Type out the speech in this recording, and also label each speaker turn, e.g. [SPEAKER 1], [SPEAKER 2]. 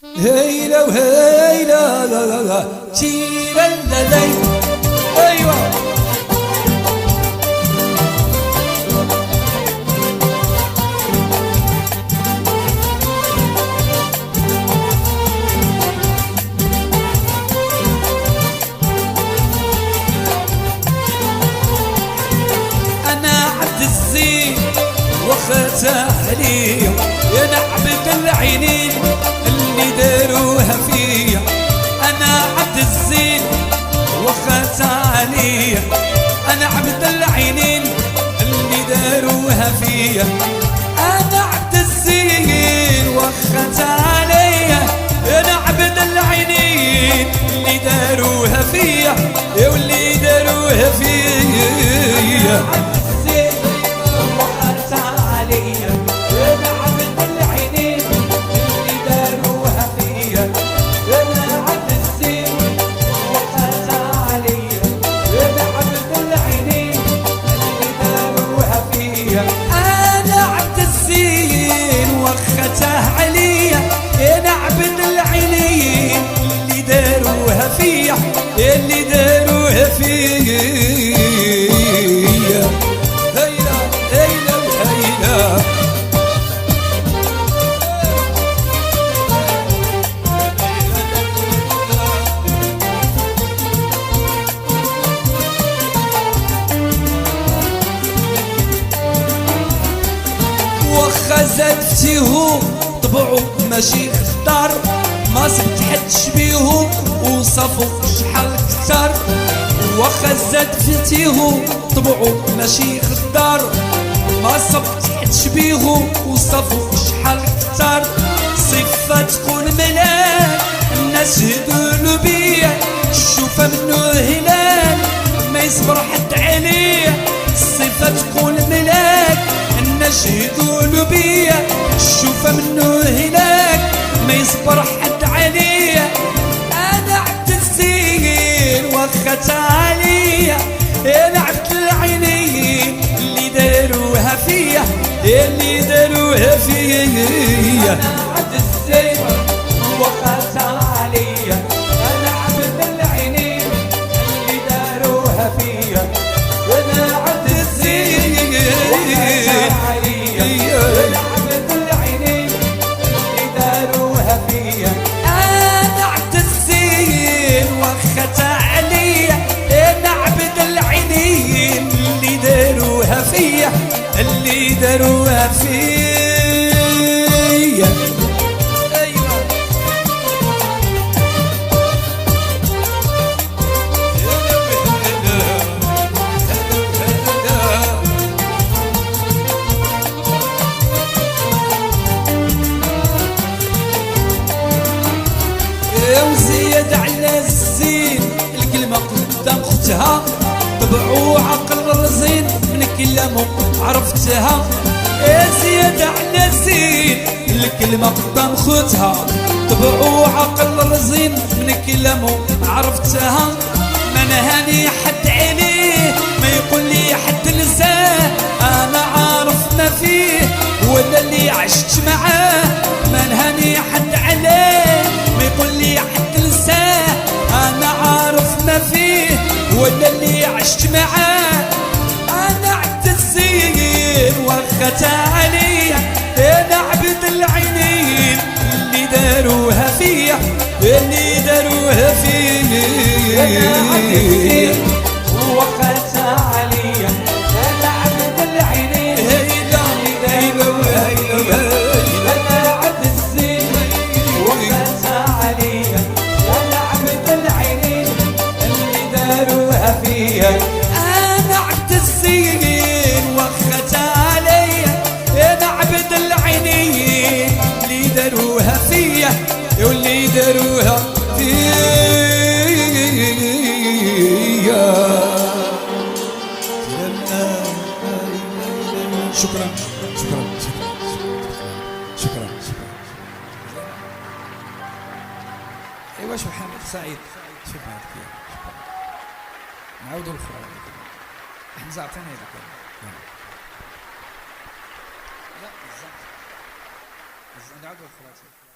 [SPEAKER 1] هيلا وهيلا لا لا لا تيلا لا لا. ايوه انا عبد الزين وختاه عليا يا نعبد العينين اللي داروها فيا. انا عبد الزين وختاه عليا انا عبد العينين اللي داروها فيا. انا عبد الزين وختاه عليا انا عبد العينين اللي داروها فيا يا واللي داروها فيا. اللي داروها فيا هيلا هيلا وهيلا. وخا زادفتيهم طبعوا ماشي خطار ما سبتحدش بيهم وصفوا شحال كتر. واخا زادفتيهم طبعوا ماشي خدار ما صبتحدش بيهم وصفوا شحال كتر. صفة تكون ملاك الناس يدولوا بيا الشوفة منو هلال ما يصبر حد عليه. صفة تكون ملاك الناس يدولوا بيا الشوفة منو هلاك ما يصبر حد عليه. انا عبد الزين وختاه عليا انا عبد العينين اللي داروها فيا اللي داروها فيا. انا عبد الزين وختاه عليا انا عبد العينين اللي داروها فيا. انا عبد الزين وختاه عليا انا عبد العينين اللي داروها فيا. انا عبد الزين وختاه عليا انا عبد العينين اللي داروها فيا اللي داروها فيا. ايوه وزياد على الزين الكلمة قدام اختها طبعوا عقل رزين من كلامهم عرفتها. يا زياد على الزين الكلمة قدام اختها طبعوا عقل رزين من كلامهم عرفتها. ما نهاني حد عليه ما يقول لي حد لزاه انا عارف ما فيه ولا اللي عشت معاه. ما نهاني حد عليه ما يقول لي حد لزاه انا عارف ما فيه ولا اللي عشت معاه. انا عبد الزين وختاه عليا انا عبد العينين اللي داروها فيا اللي داروها فيا. انا عبد الزين وختاه عليا انا عبد العينين اللي داروها فيا. انا عبد الزين وختاه عليا انا عبد العينين اللي داروها فيا. انا عبد الزين وختاه عليا انا عبد العينين اللي داروها فيا واللي داروها فيا. شكرا شكرا شكرا شكرا. ايوا شو حالك سعيد؟ شوف هذيك نعاودوا الاخرى حمزه عطيني هذيك. لا بالضبط نعاودوا الاخرى.